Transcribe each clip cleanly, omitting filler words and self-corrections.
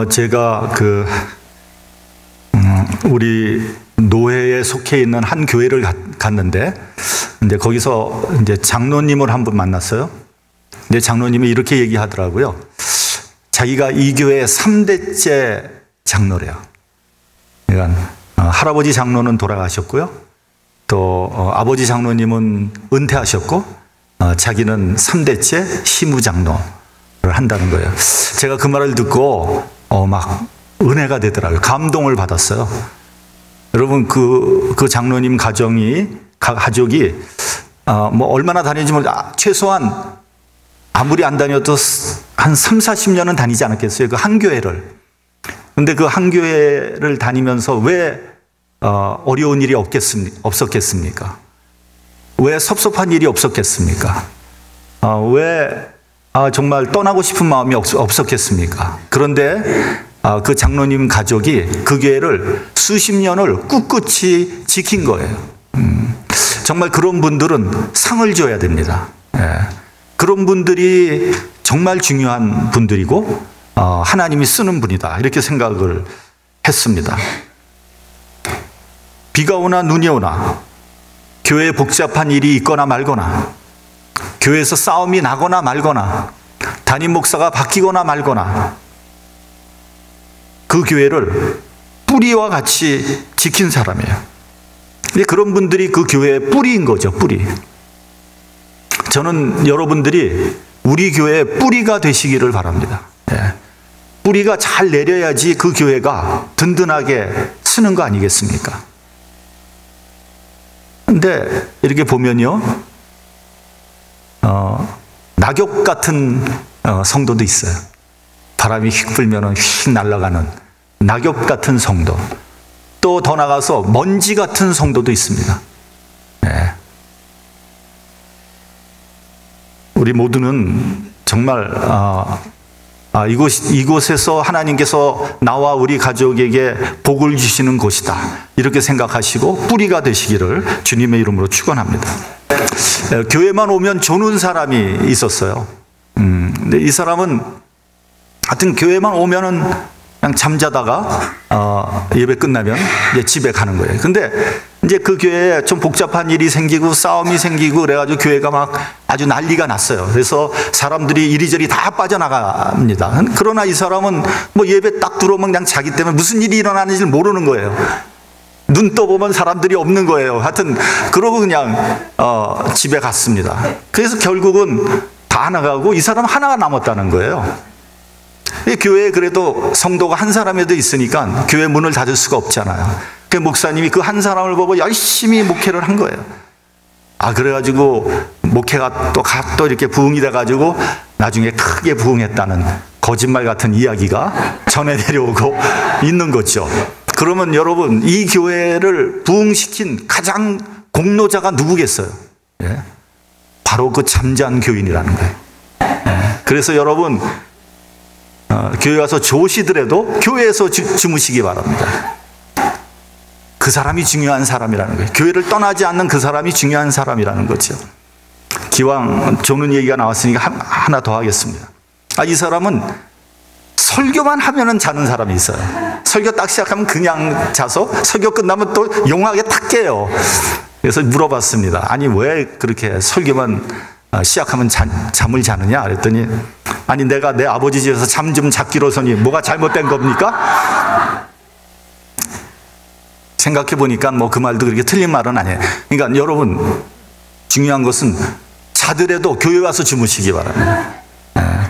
제가 우리 노회에 속해 있는 한 교회를 갔는데, 이제 거기서 이제 장로님을 한 분 만났어요. 근데 장로님이 이렇게 얘기하더라고요. 자기가 이 교회 3대째 장로래요. 그러니까 할아버지 장로는 돌아가셨고요. 또 아버지 장로님은 은퇴하셨고, 자기는 3대째 시무장로를 한다는 거예요. 제가 그 말을 듣고 막 은혜가 되더라고요. 감동을 받았어요. 여러분, 그 장로님 가족이 뭐 얼마나 다니는지 모르겠는데 최소한 아무리 안 다녀도 한 3, 40년은 다니지 않았겠어요. 그 한 교회를. 근데 그 한 교회를 다니면서 왜 어려운 일이 없었겠습니까? 왜 섭섭한 일이 없었겠습니까? 왜 정말 떠나고 싶은 마음이 없었겠습니까? 그런데 그 장로님 가족이 그 교회를 수십 년을 꿋꿋이 지킨 거예요. 정말 그런 분들은 상을 줘야 됩니다. 그런 분들이 정말 중요한 분들이고 하나님이 쓰는 분이다, 이렇게 생각을 했습니다. 비가 오나 눈이 오나, 교회에 복잡한 일이 있거나 말거나, 교회에서 싸움이 나거나 말거나, 담임 목사가 바뀌거나 말거나, 그 교회를 뿌리와 같이 지킨 사람이에요. 그런 분들이 그 교회의 뿌리인 거죠, 뿌리. 저는 여러분들이 우리 교회의 뿌리가 되시기를 바랍니다. 뿌리가 잘 내려야지 그 교회가 든든하게 서는 거 아니겠습니까? 근데 이렇게 보면요, 낙엽 같은 성도도 있어요. 바람이 휙 불면 휙 날아가는 낙엽 같은 성도. 또 더 나가서 먼지 같은 성도도 있습니다. 우리 모두는 정말 이곳에서 하나님께서 나와 우리 가족에게 복을 주시는 곳이다, 이렇게 생각하시고 뿌리가 되시기를 주님의 이름으로 축원합니다. 교회만 오면 조는 사람이 있었어요. 근데 이 사람은 하여튼 교회만 오면은 그냥 잠자다가 예배 끝나면 이제 집에 가는 거예요. 근데 이제 그 교회에 좀 복잡한 일이 생기고 싸움이 생기고 그래가지고 교회가 막 아주 난리가 났어요. 그래서 사람들이 이리저리 다 빠져나갑니다. 그러나 이 사람은 뭐 예배 딱 들어오면 그냥 자기 때문에 무슨 일이 일어나는지 모르는 거예요. 눈 떠보면 사람들이 없는 거예요. 하여튼 그러고 그냥 집에 갔습니다. 그래서 결국은 다 나가고 이 사람 하나가 남았다는 거예요. 교회에 그래도 성도가 한 사람이라도 있으니까 교회 문을 닫을 수가 없잖아요. 그 목사님이 그 한 사람을 보고 열심히 목회를 한 거예요. 그래가지고 목회가 또 이렇게 부흥이 돼가지고 나중에 크게 부흥했다는 거짓말 같은 이야기가 전해 내려오고 있는 거죠. 그러면 여러분, 이 교회를 부흥시킨 가장 공로자가 누구겠어요? 바로 그 잠잔 교인이라는 거예요. 그래서 여러분, 교회 와서 좋으시더라도 교회에서 주무시기 바랍니다. 그 사람이 중요한 사람이라는 거예요. 교회를 떠나지 않는 그 사람이 중요한 사람이라는 거죠. 기왕 조는 얘기가 나왔으니까 하나 더 하겠습니다. 이 사람은 설교만 하면은 자는 사람이 있어요. 설교 딱 시작하면 그냥 자서 설교 끝나면 또 용하게 탁 깨요. 그래서 물어봤습니다. 아니, 왜 그렇게 설교만 시작하면 잠을 자느냐? 그랬더니, 아니, 내가 내 아버지 집에서 잠 좀 잤기로서니 뭐가 잘못된 겁니까? 생각해 보니까 뭐 그 말도 그렇게 틀린 말은 아니에요. 그러니까 여러분, 중요한 것은 자더라도 교회 와서 주무시기 바랍니다.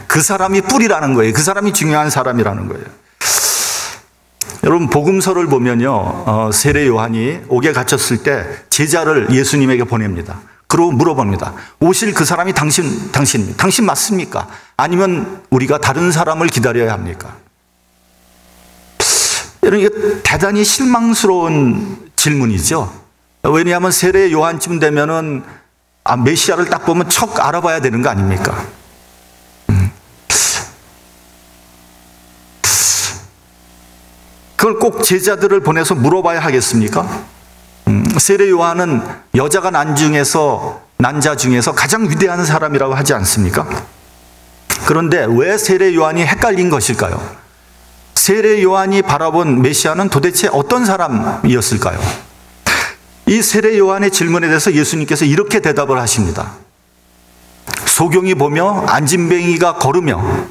그 사람이 뿌리라는 거예요. 그 사람이 중요한 사람이라는 거예요. 여러분, 복음서를 보면요, 세례 요한이 옥에 갇혔을 때 제자를 예수님에게 보냅니다. 그러고 물어봅니다. 오실 그 사람이 당신 맞습니까? 아니면 우리가 다른 사람을 기다려야 합니까? 여러분, 이게 대단히 실망스러운 질문이죠. 왜냐하면 세례 요한쯤 되면은 메시아를 딱 보면 척 알아봐야 되는 거 아닙니까? 그걸 꼭 제자들을 보내서 물어봐야 하겠습니까? 세례 요한은 여자가 난 자 중에서 가장 위대한 사람이라고 하지 않습니까? 그런데 왜 세례 요한이 헷갈린 것일까요? 세례 요한이 바라본 메시아는 도대체 어떤 사람이었을까요? 이 세례 요한의 질문에 대해서 예수님께서 이렇게 대답을 하십니다. 소경이 보며 안진뱅이가 걸으며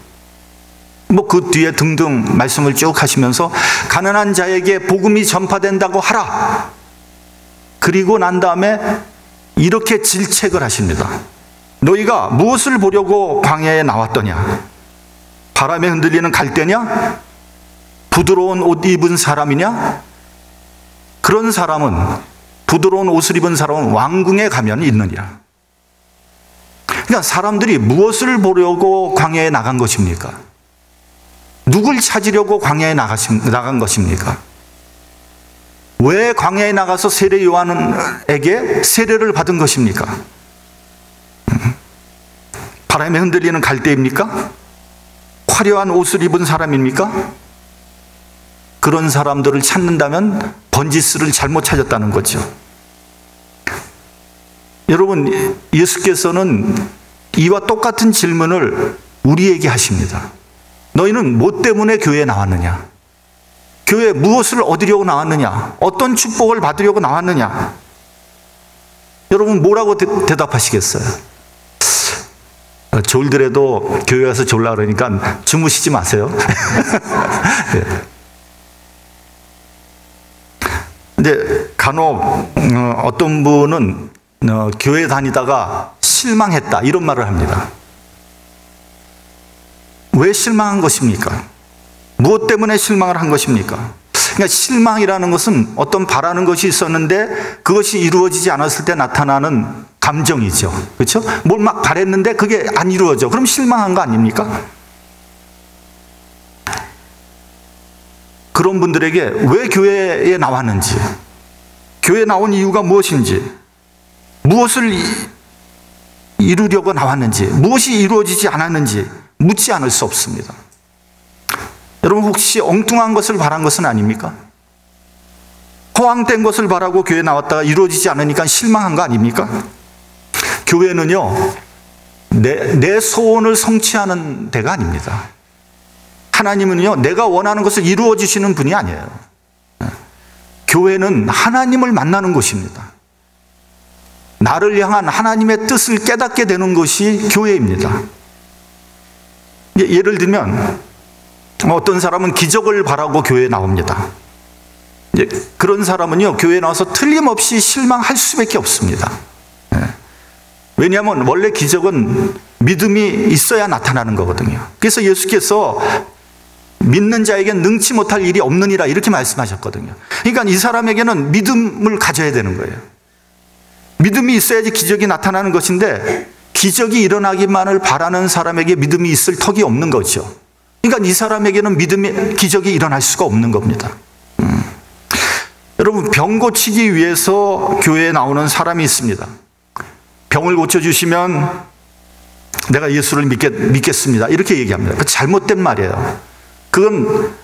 그 뒤에 등등 말씀을 쭉 하시면서 가난한 자에게 복음이 전파된다고 하라. 그리고 난 다음에 이렇게 질책을 하십니다. 너희가 무엇을 보려고 광야에 나왔더냐? 바람에 흔들리는 갈대냐? 부드러운 옷 입은 사람이냐? 그런 사람은, 부드러운 옷을 입은 사람은 왕궁에 가면 있느니라. 그러니까 사람들이 무엇을 보려고 광야에 나간 것입니까? 누굴 찾으려고 광야에 나간 것입니까? 왜 광야에 나가서 세례 요한에게 세례를 받은 것입니까? 바람에 흔들리는 갈대입니까? 화려한 옷을 입은 사람입니까? 그런 사람들을 찾는다면 번지스를 잘못 찾았다는 거죠. 여러분, 예수께서는 이와 똑같은 질문을 우리에게 하십니다. 너희는 뭐 때문에 교회에 나왔느냐? 교회에 무엇을 얻으려고 나왔느냐? 어떤 축복을 받으려고 나왔느냐? 여러분, 뭐라고 대답하시겠어요? 졸더라도 교회 와서 졸라 그러니까 주무시지 마세요. 네. 근데 간혹 어떤 분은 교회 다니다가 실망했다 이런 말을 합니다. 왜 실망한 것입니까? 무엇 때문에 실망을 한 것입니까? 그러니까 실망이라는 것은 어떤 바라는 것이 있었는데 그것이 이루어지지 않았을 때 나타나는 감정이죠. 그렇죠? 뭘 막 바랬는데 그게 안 이루어져. 그럼 실망한 거 아닙니까? 그런 분들에게 왜 교회에 나왔는지, 교회에 나온 이유가 무엇인지, 무엇을 이루려고 나왔는지, 무엇이 이루어지지 않았는지 묻지 않을 수 없습니다. 여러분, 혹시 엉뚱한 것을 바란 것은 아닙니까? 허황된 것을 바라고 교회에 나왔다가 이루어지지 않으니까 실망한 거 아닙니까? 교회는요, 내 소원을 성취하는 데가 아닙니다. 하나님은요, 내가 원하는 것을 이루어 주시는 분이 아니에요. 교회는 하나님을 만나는 곳입니다. 나를 향한 하나님의 뜻을 깨닫게 되는 것이 교회입니다. 예를 들면 어떤 사람은 기적을 바라고 교회에 나옵니다. 그런 사람은요, 교회에 나와서 틀림없이 실망할 수밖에 없습니다. 왜냐하면 원래 기적은 믿음이 있어야 나타나는 거거든요. 그래서 예수께서 믿는 자에게는 능치 못할 일이 없느니라 이렇게 말씀하셨거든요. 그러니까 이 사람에게는 믿음을 가져야 되는 거예요. 믿음이 있어야지 기적이 나타나는 것인데 기적이 일어나기만을 바라는 사람에게 믿음이 있을 턱이 없는 거죠. 그러니까 이 사람에게는 기적이 일어날 수가 없는 겁니다. 여러분, 병 고치기 위해서 교회에 나오는 사람이 있습니다. 병을 고쳐주시면 내가 예수를 믿겠습니다. 이렇게 얘기합니다. 그 잘못된 말이에요. 그건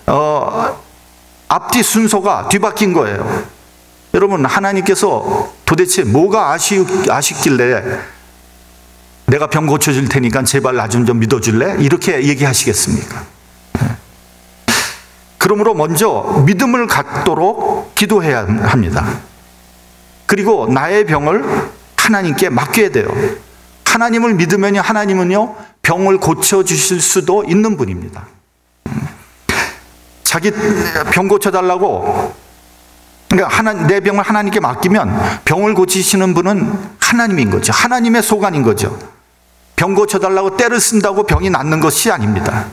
앞뒤 순서가 뒤바뀐 거예요. 여러분, 하나님께서 도대체 뭐가 아쉽길래 내가 병 고쳐줄 테니까 제발 나 좀 믿어줄래? 이렇게 얘기하시겠습니까? 그러므로 먼저 믿음을 갖도록 기도해야 합니다. 그리고 나의 병을 하나님께 맡겨야 돼요. 하나님을 믿으면 하나님은요, 병을 고쳐주실 수도 있는 분입니다. 자기 병 고쳐달라고, 그러니까 내 병을 하나님께 맡기면 병을 고치시는 분은 하나님인 거죠. 하나님의 소관인 거죠. 병 고쳐달라고 때를 쓴다고 병이 낫는 것이 아닙니다.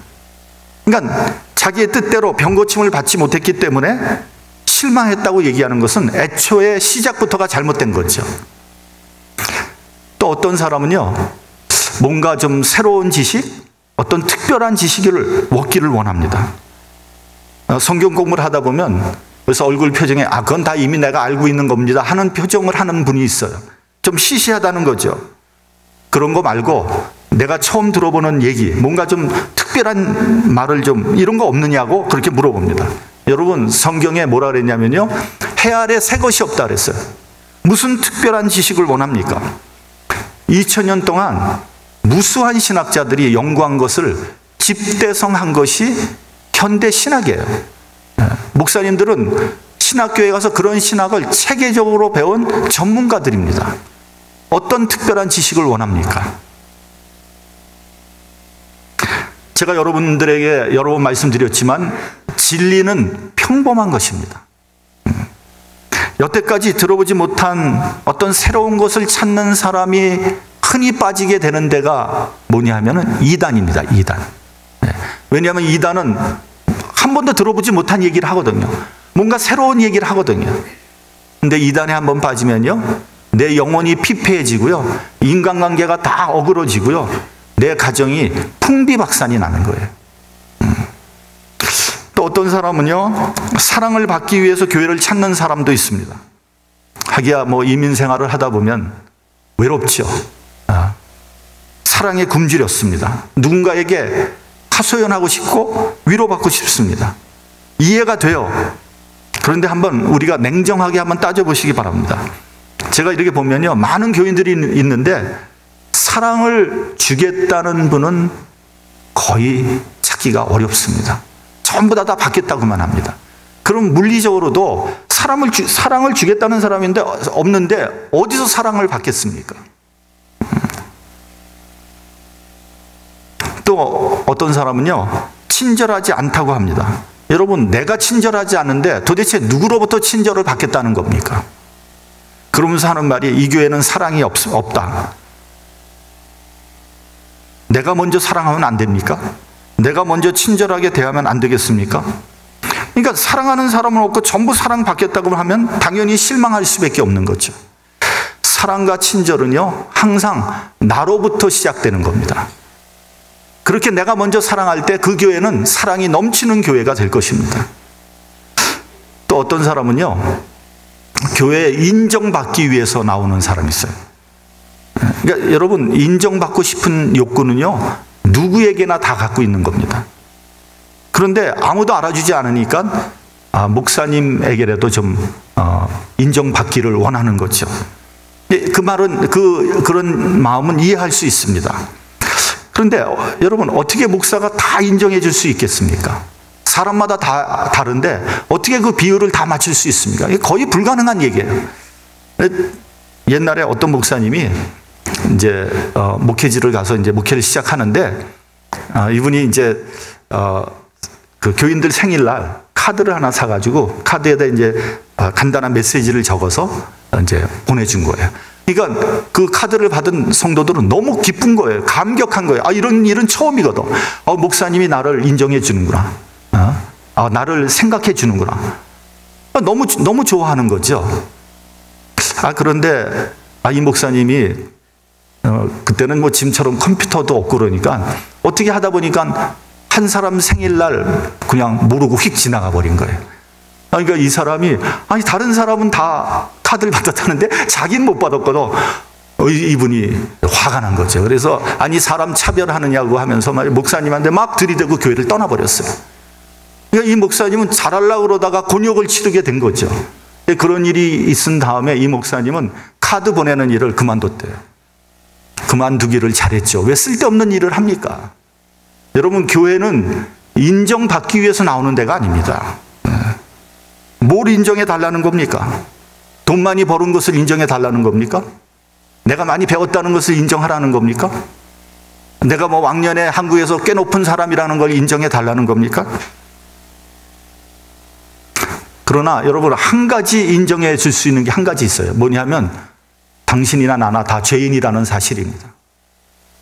그러니까 자기의 뜻대로 병 고침을 받지 못했기 때문에 실망했다고 얘기하는 것은 애초에 시작부터가 잘못된 거죠. 또 어떤 사람은요, 뭔가 좀 새로운 지식, 어떤 특별한 지식을 얻기를 원합니다. 성경 공부를 하다 보면 그래서 얼굴 표정에 그건 다 이미 내가 알고 있는 겁니다 하는 표정을 하는 분이 있어요. 좀 시시하다는 거죠. 그런 거 말고 내가 처음 들어보는 얘기, 뭔가 좀 특별한 말을 좀 이런 거 없느냐고 그렇게 물어봅니다. 여러분, 성경에 뭐라 그랬냐면요, 해 아래 새 것이 없다 그랬어요. 무슨 특별한 지식을 원합니까? 2000년 동안 무수한 신학자들이 연구한 것을 집대성한 것이 현대 신학이에요. 목사님들은 신학교에 가서 그런 신학을 체계적으로 배운 전문가들입니다. 어떤 특별한 지식을 원합니까? 제가 여러분들에게 여러 번 말씀드렸지만 진리는 평범한 것입니다. 여태까지 들어보지 못한 어떤 새로운 것을 찾는 사람이 흔히 빠지게 되는 데가 뭐냐 하면은 이단입니다. 이단. 왜냐하면 이단은 한 번도 들어보지 못한 얘기를 하거든요. 뭔가 새로운 얘기를 하거든요. 근데 이단에 한번 빠지면요, 내 영혼이 피폐해지고요, 인간관계가 다 어그러지고요, 내 가정이 풍비박산이 나는 거예요. 또 어떤 사람은요, 사랑을 받기 위해서 교회를 찾는 사람도 있습니다. 하기야 뭐 이민 생활을 하다 보면 외롭죠. 사랑에 굶주렸습니다. 누군가에게 하소연하고 싶고 위로받고 싶습니다. 이해가 돼요. 그런데 한번 우리가 냉정하게 한번 따져보시기 바랍니다. 제가 이렇게 보면요, 많은 교인들이 있는데 사랑을 주겠다는 분은 거의 찾기가 어렵습니다. 전부 다 받겠다고만 합니다. 그럼 물리적으로도 사랑을 주겠다는 사람인데 없는데 어디서 사랑을 받겠습니까? 또 어떤 사람은요, 친절하지 않다고 합니다. 여러분, 내가 친절하지 않은데 도대체 누구로부터 친절을 받겠다는 겁니까? 그러면서 하는 말이, 이 교회는 사랑이 없다. 내가 먼저 사랑하면 안 됩니까? 내가 먼저 친절하게 대하면 안 되겠습니까? 그러니까 사랑하는 사람은 없고 전부 사랑받겠다고 하면 당연히 실망할 수밖에 없는 거죠. 사랑과 친절은요, 항상 나로부터 시작되는 겁니다. 그렇게 내가 먼저 사랑할 때 그 교회는 사랑이 넘치는 교회가 될 것입니다. 또 어떤 사람은요, 교회에 인정받기 위해서 나오는 사람이 있어요. 그러니까 여러분, 인정받고 싶은 욕구는요, 누구에게나 다 갖고 있는 겁니다. 그런데 아무도 알아주지 않으니까 목사님에게라도 좀 인정받기를 원하는 거죠. 그 말은 그런 마음은 이해할 수 있습니다. 그런데 여러분, 어떻게 목사가 다 인정해 줄 수 있겠습니까? 사람마다 다 다른데 어떻게 그 비율을 다 맞출 수 있습니까? 이게 거의 불가능한 얘기예요. 옛날에 어떤 목사님이 이제 목회지를 가서 이제 목회를 시작하는데 이분이 이제 그 교인들 생일날 카드를 하나 사가지고 카드에다 이제 간단한 메시지를 적어서 이제 보내준 거예요. 그러니까 그 카드를 받은 성도들은 너무 기쁜 거예요. 감격한 거예요. 이런 일은 처음이거든. 목사님이 나를 인정해 주는구나. 나를 생각해 주는구나. 너무 좋아하는 거죠. 그런데 이 목사님이 그때는 뭐 지금처럼 컴퓨터도 없고 그러니까 어떻게 하다 보니까 한 사람 생일날 그냥 모르고 휙 지나가 버린 거예요. 그러니까 이 사람이 다른 사람은 다 카드를 받았다는데 자기는 못 받았거든. 이분이 화가 난 거죠. 그래서 사람 차별하느냐고 하면서 목사님한테 막 들이대고 교회를 떠나버렸어요. 그러니까 이 목사님은 잘하려고 그러다가 곤욕을 치르게 된 거죠. 그런 일이 있은 다음에 이 목사님은 카드 보내는 일을 그만뒀대요. 그만두기를 잘했죠. 왜 쓸데없는 일을 합니까? 여러분, 교회는 인정받기 위해서 나오는 데가 아닙니다. 뭘 인정해 달라는 겁니까? 돈 많이 벌은 것을 인정해 달라는 겁니까? 내가 많이 배웠다는 것을 인정하라는 겁니까? 내가 뭐 왕년에 한국에서 꽤 높은 사람이라는 걸 인정해 달라는 겁니까? 그러나 여러분, 한 가지 인정해 줄 수 있는 게 한 가지 있어요. 뭐냐면 당신이나 나나 다 죄인이라는 사실입니다.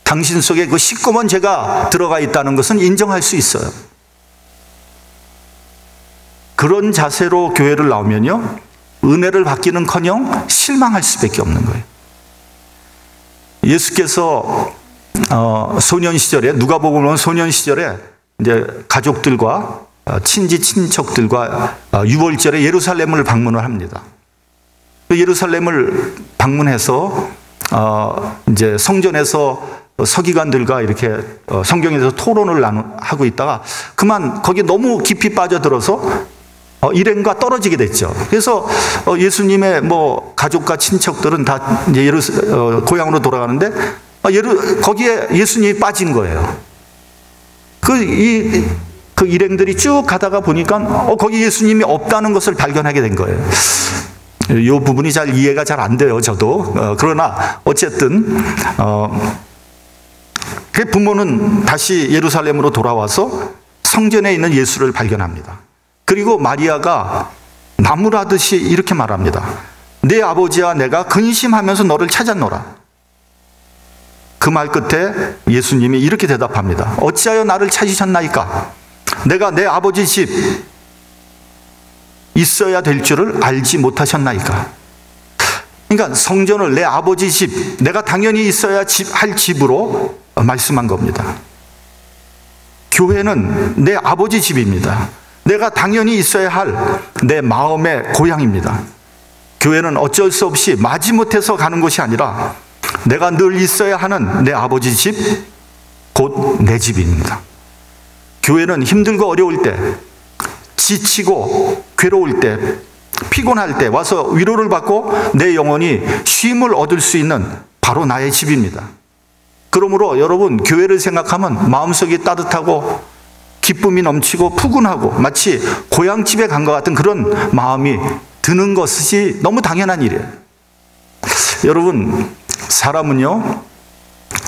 당신 속에 그 시꺼먼 죄가 들어가 있다는 것은 인정할 수 있어요. 그런 자세로 교회를 나오면요, 은혜를 받기는커녕 실망할 수밖에 없는 거예요. 예수께서 소년 시절에, 누가복음은 소년 시절에 이제 가족들과 친척들과 유월절에 예루살렘을 방문을 합니다. 예루살렘을 방문해서 이제 성전에서 서기관들과 이렇게 성경에서 토론을 하고 있다가 그만 거기 너무 깊이 빠져들어서 일행과 떨어지게 됐죠. 그래서 예수님의 뭐 가족과 친척들은 다 이제 고향으로 돌아가는데 거기에 예수님이 빠진 거예요. 그 그 일행들이 쭉 가다가 보니까 거기 예수님이 없다는 것을 발견하게 된 거예요. 이 부분이 잘 이해가 잘 안 돼요, 저도. 그러나 어쨌든 그 부모는 다시 예루살렘으로 돌아와서 성전에 있는 예수를 발견합니다. 그리고 마리아가 나무라듯이 이렇게 말합니다. 내 아버지와 내가 근심하면서 너를 찾았노라. 그 말 끝에 예수님이 이렇게 대답합니다. 어찌하여 나를 찾으셨나이까? 내가 내 아버지 집 있어야 될 줄을 알지 못하셨나이까? 그러니까 성전을 내 아버지 집, 내가 당연히 있어야 할 집으로 말씀한 겁니다. 교회는 내 아버지 집입니다. 내가 당연히 있어야 할 내 마음의 고향입니다. 교회는 어쩔 수 없이 마지못해서 가는 것이 아니라 내가 늘 있어야 하는 내 아버지 집, 곧 내 집입니다. 교회는 힘들고 어려울 때, 지치고 괴로울 때, 피곤할 때 와서 위로를 받고 내 영혼이 쉼을 얻을 수 있는 바로 나의 집입니다. 그러므로 여러분, 교회를 생각하면 마음속이 따뜻하고 기쁨이 넘치고 푸근하고 마치 고향집에 간 것 같은 그런 마음이 드는 것이 너무 당연한 일이에요. 여러분, 사람은요,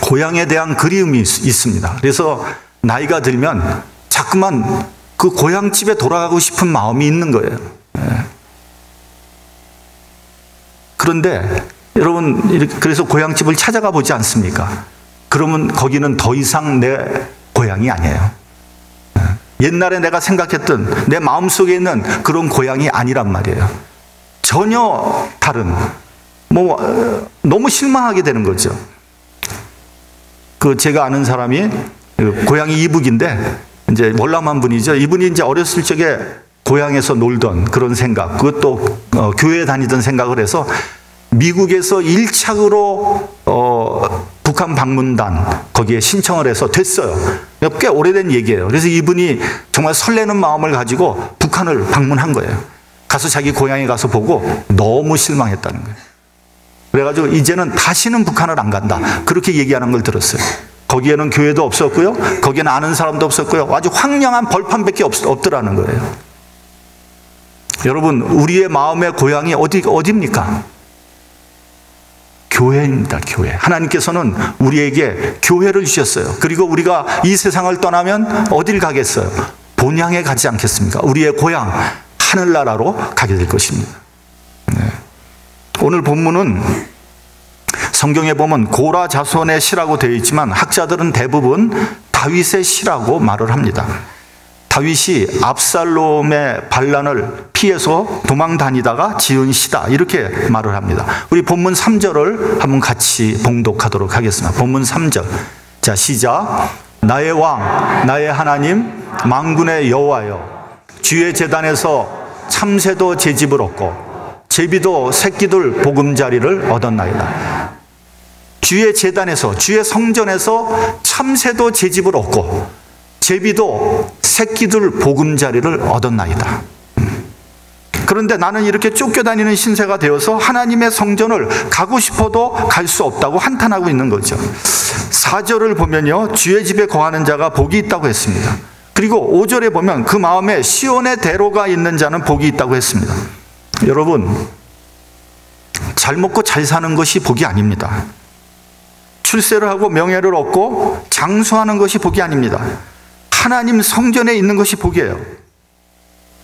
고향에 대한 그리움이 있습니다. 그래서 나이가 들면 자꾸만 그 고향집에 돌아가고 싶은 마음이 있는 거예요. 그런데 여러분, 그래서 고향집을 찾아가 보지 않습니까? 그러면 거기는 더 이상 내 고향이 아니에요. 옛날에 내가 생각했던 내 마음속에 있는 그런 고향이 아니란 말이에요. 전혀 다른, 너무 실망하게 되는 거죠. 제가 아는 사람이 고향이 이북인데, 이제 월남한 분이죠. 이분이 이제 어렸을 적에 고향에서 놀던 그런 생각, 그것도 교회에 다니던 생각을 해서 미국에서 1차로 북한 방문단 거기에 신청을 해서 됐어요. 꽤 오래된 얘기예요. 그래서 이분이 정말 설레는 마음을 가지고 북한을 방문한 거예요. 가서 자기 고향에 가서 보고 너무 실망했다는 거예요. 그래가지고 이제는 다시는 북한을 안 간다, 그렇게 얘기하는 걸 들었어요. 거기에는 교회도 없었고요, 거기에는 아는 사람도 없었고요, 아주 황량한 벌판밖에 없더라는 거예요. 여러분, 우리의 마음의 고향이 어디입니까? 교회입니다. 교회. 하나님께서는 우리에게 교회를 주셨어요. 그리고 우리가 이 세상을 떠나면 어딜 가겠어요? 본향에 가지 않겠습니까? 우리의 고향 하늘나라로 가게 될 것입니다. 오늘 본문은 성경에 보면 고라 자손의 시라고 되어 있지만 학자들은 대부분 다윗의 시라고 말을 합니다. 다윗이 압살롬의 반란을 피해서 도망 다니다가 지은 시다, 이렇게 말을 합니다. 우리 본문 3절을 한번 같이 봉독하도록 하겠습니다. 본문 3절. 자, 시작. 나의 왕, 나의 하나님, 만군의 여호와여, 주의 제단에서 참새도 제 집을 얻고 제비도 새끼들 보금자리를 얻었나이다. 주의 제단에서, 주의 성전에서 참새도 제 집을 얻고 제비도 새끼들 보금자리를 얻었나이다. 그런데 나는 이렇게 쫓겨다니는 신세가 되어서 하나님의 성전을 가고 싶어도 갈 수 없다고 한탄하고 있는 거죠. 4절을 보면요, 주의 집에 거하는 자가 복이 있다고 했습니다. 그리고 5절에 보면 그 마음에 시온의 대로가 있는 자는 복이 있다고 했습니다. 여러분, 잘 먹고 잘 사는 것이 복이 아닙니다. 출세를 하고 명예를 얻고 장수하는 것이 복이 아닙니다. 하나님 성전에 있는 것이 복이에요.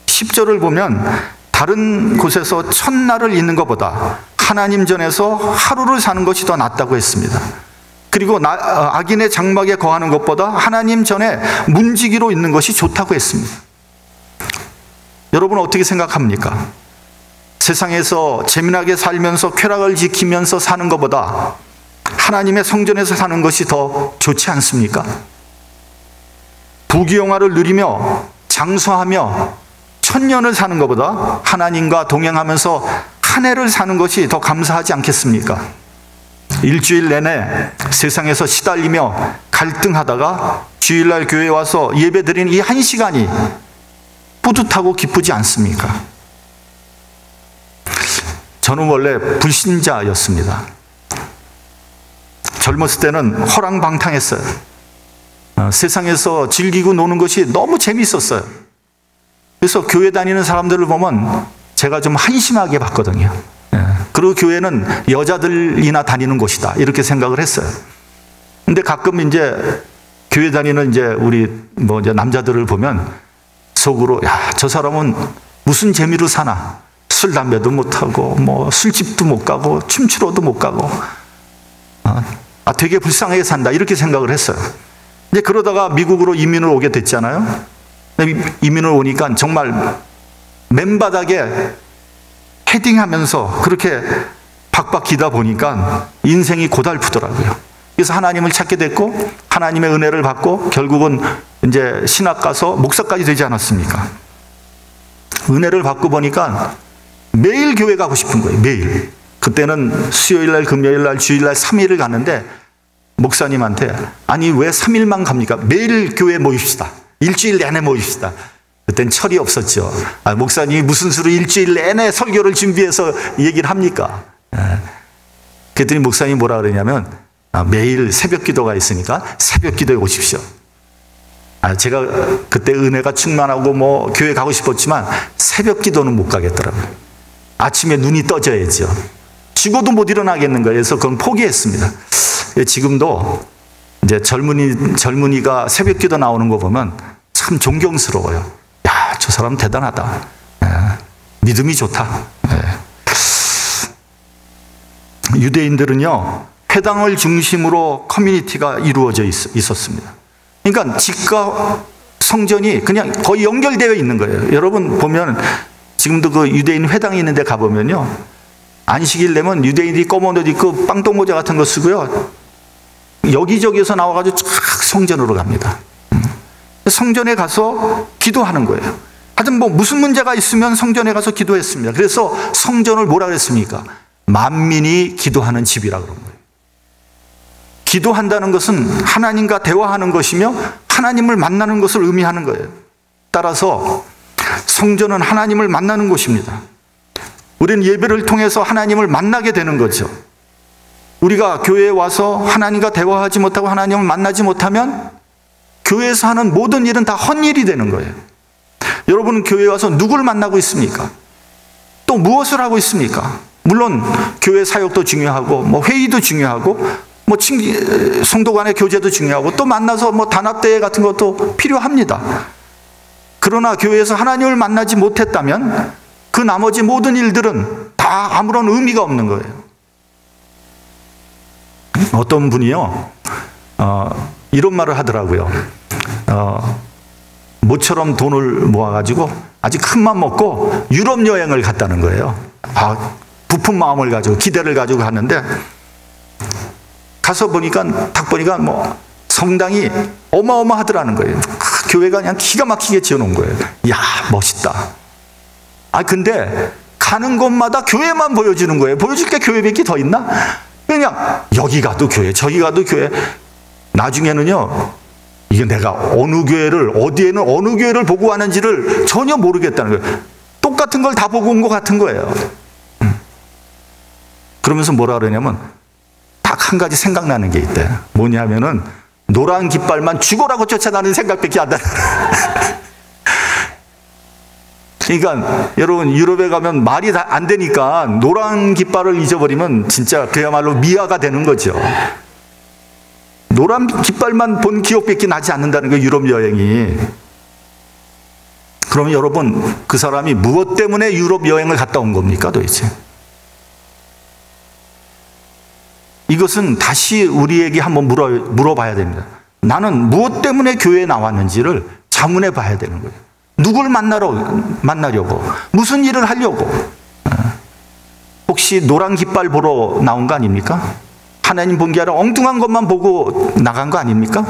10절을 보면 다른 곳에서 첫날을 있는 것보다 하나님 전에서 하루를 사는 것이 더 낫다고 했습니다. 그리고 악인의 장막에 거하는 것보다 하나님 전에 문지기로 있는 것이 좋다고 했습니다. 여러분은 어떻게 생각합니까? 세상에서 재미나게 살면서 쾌락을 지키면서 사는 것보다 하나님의 성전에서 사는 것이 더 좋지 않습니까? 부귀영화를 누리며 장수하며 천년을 사는 것보다 하나님과 동행하면서 한 해를 사는 것이 더 감사하지 않겠습니까? 일주일 내내 세상에서 시달리며 갈등하다가 주일날 교회에 와서 예배 드리는 이 한 시간이 뿌듯하고 기쁘지 않습니까? 저는 원래 불신자였습니다. 젊었을 때는 허랑방탕했어요. 세상에서 즐기고 노는 것이 너무 재밌었어요. 그래서 교회 다니는 사람들을 보면 제가 좀 한심하게 봤거든요. 그리고 교회는 여자들이나 다니는 곳이다 이렇게 생각을 했어요. 근데 가끔 이제 교회 다니는 이제 우리 이제 남자들을 보면 속으로 야, 저 사람은 무슨 재미로 사나? 술 담배도 못 하고 술집도 못 가고 춤추러도 못 가고 되게 불쌍하게 산다 이렇게 생각을 했어요. 이제 그러다가 미국으로 이민을 오게 됐잖아요. 이민을 오니까 정말 맨바닥에 헤딩하면서 그렇게 박박 기다 보니까 인생이 고달프더라고요. 그래서 하나님을 찾게 됐고 하나님의 은혜를 받고 결국은 이제 신학 가서 목사까지 되지 않았습니까? 은혜를 받고 보니까 매일 교회 가고 싶은 거예요. 매일. 그때는 수요일 날, 금요일 날, 주일 날 3일을 가는데 목사님한테 아니 왜 3일만 갑니까? 매일 교회 모입시다. 일주일 내내 모입시다. 그땐 철이 없었죠. 목사님이 무슨 수로 일주일 내내 설교를 준비해서 얘기를 합니까? 그랬더니 목사님이 뭐라 그러냐면 매일 새벽 기도가 있으니까 새벽 기도에 오십시오. 제가 그때 은혜가 충만하고 교회 가고 싶었지만 새벽 기도는 못 가겠더라고요. 아침에 눈이 떠져야죠. 죽어도 못 일어나겠는 거예요. 그래서 그건 포기했습니다. 지금도 이제 젊은이가 새벽 기도 나오는 거 보면 참 존경스러워요. 야, 저 사람 대단하다. 믿음이 좋다. 유대인들은요, 회당을 중심으로 커뮤니티가 이루어져 있었습니다. 그러니까 집과 성전이 그냥 거의 연결되어 있는 거예요. 여러분 보면 지금도 그 유대인 회당이 있는 데 가보면요, 안식일 되면 유대인들이 검은 옷 입고 빵똥모자 같은 거 쓰고요, 여기저기에서 나와가지고 쫙 성전으로 갑니다. 성전에 가서 기도하는 거예요. 하여튼 무슨 문제가 있으면 성전에 가서 기도했습니다. 그래서 성전을 뭐라 그랬습니까? 만민이 기도하는 집이라 그런 거예요. 기도한다는 것은 하나님과 대화하는 것이며 하나님을 만나는 것을 의미하는 거예요. 따라서 성전은 하나님을 만나는 곳입니다. 우리는 예배를 통해서 하나님을 만나게 되는 거죠. 우리가 교회에 와서 하나님과 대화하지 못하고 하나님을 만나지 못하면 교회에서 하는 모든 일은 다 헛일이 되는 거예요. 여러분은 교회에 와서 누구를 만나고 있습니까? 또 무엇을 하고 있습니까? 물론 교회 사역도 중요하고 회의도 중요하고 성도 간의 교제도 중요하고 또 만나서 단합대회 같은 것도 필요합니다. 그러나 교회에서 하나님을 만나지 못했다면 그 나머지 모든 일들은 다 아무런 의미가 없는 거예요. 어떤 분이요, 이런 말을 하더라고요. 모처럼 돈을 모아가지고 아주 큰맘 먹고 유럽 여행을 갔다는 거예요. 부푼 마음을 가지고 기대를 가지고 갔는데 가서 보니까 딱 보니까 성당이 어마어마하더라는 거예요. 교회가 그냥 기가 막히게 지어놓은 거예요. 이야, 멋있다. 근데 가는 곳마다 교회만 보여주는 거예요. 보여줄 게 교회밖에 더 있나? 그냥 여기 가도 교회, 저기 가도 교회. 나중에는요, 이게 내가 어느 교회를, 어디에는 어느 교회를 보고 왔는지를 전혀 모르겠다는 거예요. 똑같은 걸 다 보고 온 것 같은 거예요. 그러면서 뭐라 그러냐면 딱 한 가지 생각나는 게 있대. 뭐냐면은 노란 깃발만 죽어라고 쫓아다니는 생각밖에 안 나는 거예요. 그러니까 여러분 유럽에 가면 말이 다 안 되니까 노란 깃발을 잊어버리면 진짜 그야말로 미아가 되는 거죠. 노란 깃발만 본 기억밖에 나지 않는다는 거예요, 유럽 여행이. 그러면 여러분, 그 사람이 무엇 때문에 유럽 여행을 갔다 온 겁니까 도대체? 이것은 다시 우리에게 한번 물어봐야 됩니다. 나는 무엇 때문에 교회에 나왔는지를 자문해 봐야 되는 거예요. 누굴 만나려고, 무슨 일을 하려고. 혹시 노란 깃발 보러 나온 거 아닙니까? 하나님 본 게 아니라 엉뚱한 것만 보고 나간 거 아닙니까?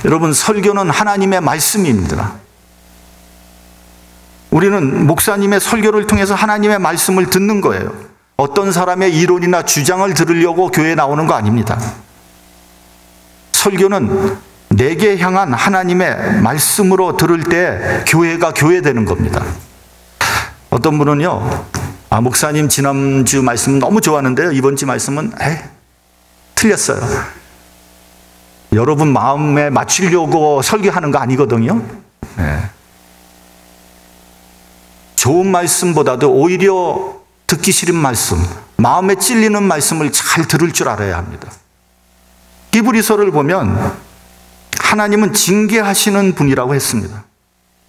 여러분, 설교는 하나님의 말씀입니다. 우리는 목사님의 설교를 통해서 하나님의 말씀을 듣는 거예요. 어떤 사람의 이론이나 주장을 들으려고 교회에 나오는 거 아닙니다. 설교는 내게 향한 하나님의 말씀으로 들을 때 교회가 교회되는 겁니다. 어떤 분은요, 목사님 지난주 말씀 너무 좋았는데요, 이번 주 말씀은 틀렸어요. 여러분 마음에 맞추려고 설교하는 거 아니거든요. 네. 좋은 말씀보다도 오히려 듣기 싫은 말씀, 마음에 찔리는 말씀을 잘 들을 줄 알아야 합니다. 히브리서를 보면 하나님은 징계하시는 분이라고 했습니다.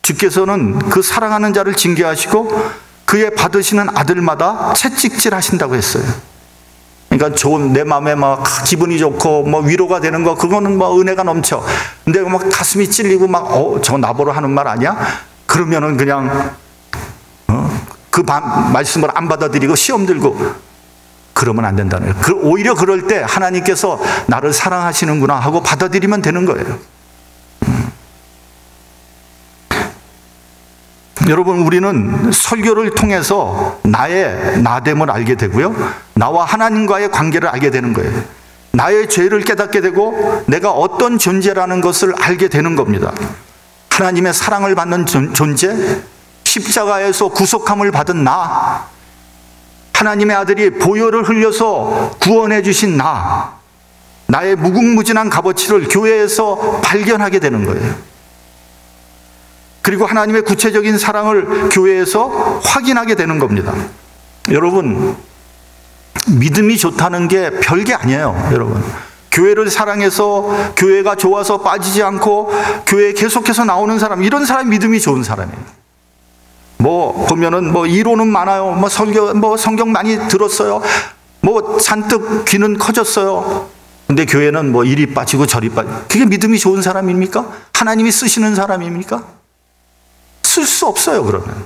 주께서는 그 사랑하는 자를 징계하시고 그의 받으시는 아들마다 채찍질 하신다고 했어요. 그러니까 좋은, 내 마음에 막 기분이 좋고 뭐 위로가 되는 거, 그거는 뭐 은혜가 넘쳐. 근데 막 가슴이 찔리고 막 저 나보러 하는 말 아니야? 그러면은 그냥 그 말씀을 안 받아들이고 시험 들고 그러면 안 된다는 거예요. 오히려 그럴 때 하나님께서 나를 사랑하시는구나 하고 받아들이면 되는 거예요. 여러분, 우리는 설교를 통해서 나의 나됨을 알게 되고요, 나와 하나님과의 관계를 알게 되는 거예요. 나의 죄를 깨닫게 되고 내가 어떤 존재라는 것을 알게 되는 겁니다. 하나님의 사랑을 받는 존재, 십자가에서 구속함을 받은 나, 하나님의 아들이 보혈을 흘려서 구원해 주신 나, 나의 무궁무진한 값어치를 교회에서 발견하게 되는 거예요. 그리고 하나님의 구체적인 사랑을 교회에서 확인하게 되는 겁니다. 여러분, 믿음이 좋다는 게 별게 아니에요. 여러분, 교회를 사랑해서 교회가 좋아서 빠지지 않고 교회에 계속해서 나오는 사람, 이런 사람이 믿음이 좋은 사람이에요. 뭐 보면은 뭐 이론은 많아요. 뭐 성경 많이 들었어요. 뭐 잔뜩 귀는 커졌어요. 근데 교회는 뭐 이리 빠지고 저리 빠지고, 그게 믿음이 좋은 사람입니까? 하나님이 쓰시는 사람입니까? 쓸 수 없어요. 그러면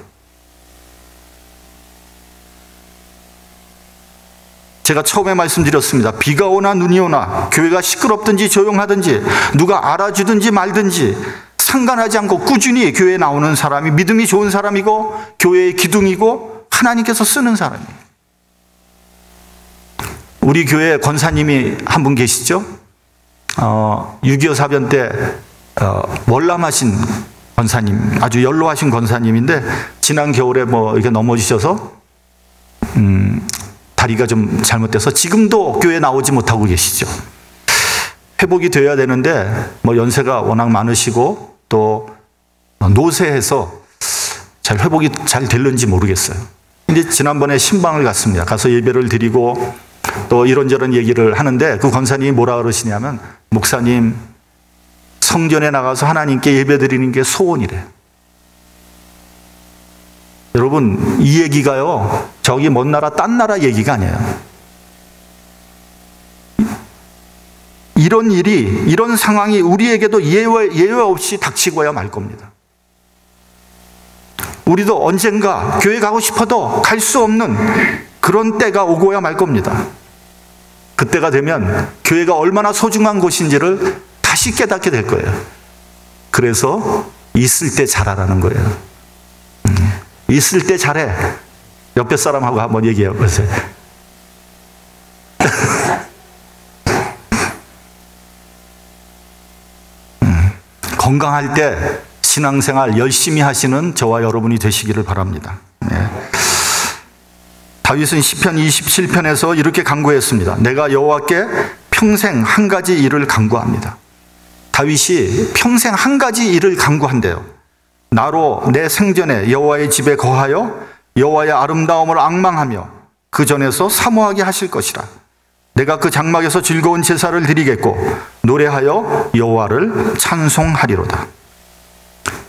제가 처음에 말씀드렸습니다. 비가 오나 눈이 오나 교회가 시끄럽든지 조용하든지 누가 알아주든지 말든지 상관하지 않고 꾸준히 교회에 나오는 사람이 믿음이 좋은 사람이고 교회의 기둥이고 하나님께서 쓰는 사람이에요. 우리 교회 권사님이 한 분 계시죠? 6.25 사변 때 월남하신 권사님, 아주 연로하신 권사님인데 지난 겨울에 뭐 이렇게 넘어지셔서 다리가 좀 잘못돼서 지금도 교회에 나오지 못하고 계시죠. 회복이 되어야 되는데 뭐 연세가 워낙 많으시고 또 노쇠해서 잘 회복이 잘 될는지 모르겠어요. 근데 지난번에 신방을 갔습니다. 가서 예배를 드리고 또 이런저런 얘기를 하는데 그 권사님이 뭐라 그러시냐면, 목사님, 성전에 나가서 하나님께 예배 드리는 게 소원이래요. 여러분, 이 얘기가요, 저기 먼 나라 딴 나라 얘기가 아니에요. 이런 일이, 이런 상황이 우리에게도 예외 없이 닥치고야 말 겁니다. 우리도 언젠가 교회 가고 싶어도 갈 수 없는 그런 때가 오고야 말 겁니다. 그때가 되면 교회가 얼마나 소중한 곳인지를 다시 깨닫게 될 거예요. 그래서 있을 때 잘하라는 거예요. 있을 때 잘해. 옆에 사람하고 한번 얘기해 보세요. 건강할 때 신앙생활 열심히 하시는 저와 여러분이 되시기를 바랍니다. 네. 다윗은 시편 27편에서 이렇게 간구했습니다. 내가 여호와께 평생 한 가지 일을 간구합니다. 다윗이 평생 한 가지 일을 간구한대요. 나로 내 생전에 여호와의 집에 거하여 여호와의 아름다움을 앙망하며 그 전에서 사모하게 하실 것이라. 내가 그 장막에서 즐거운 제사를 드리겠고 노래하여 여호와를 찬송하리로다.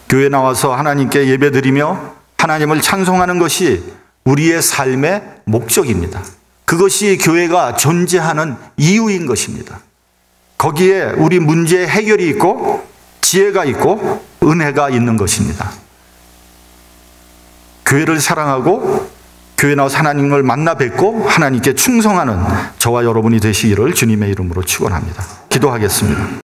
교회 나와서 하나님께 예배드리며 하나님을 찬송하는 것이 우리의 삶의 목적입니다. 그것이 교회가 존재하는 이유인 것입니다. 거기에 우리 문제의 해결이 있고 지혜가 있고 은혜가 있는 것입니다. 교회를 사랑하고 교회 나와서 하나님을 만나 뵙고 하나님께 충성하는 저와 여러분이 되시기를 주님의 이름으로 축원합니다. 기도하겠습니다.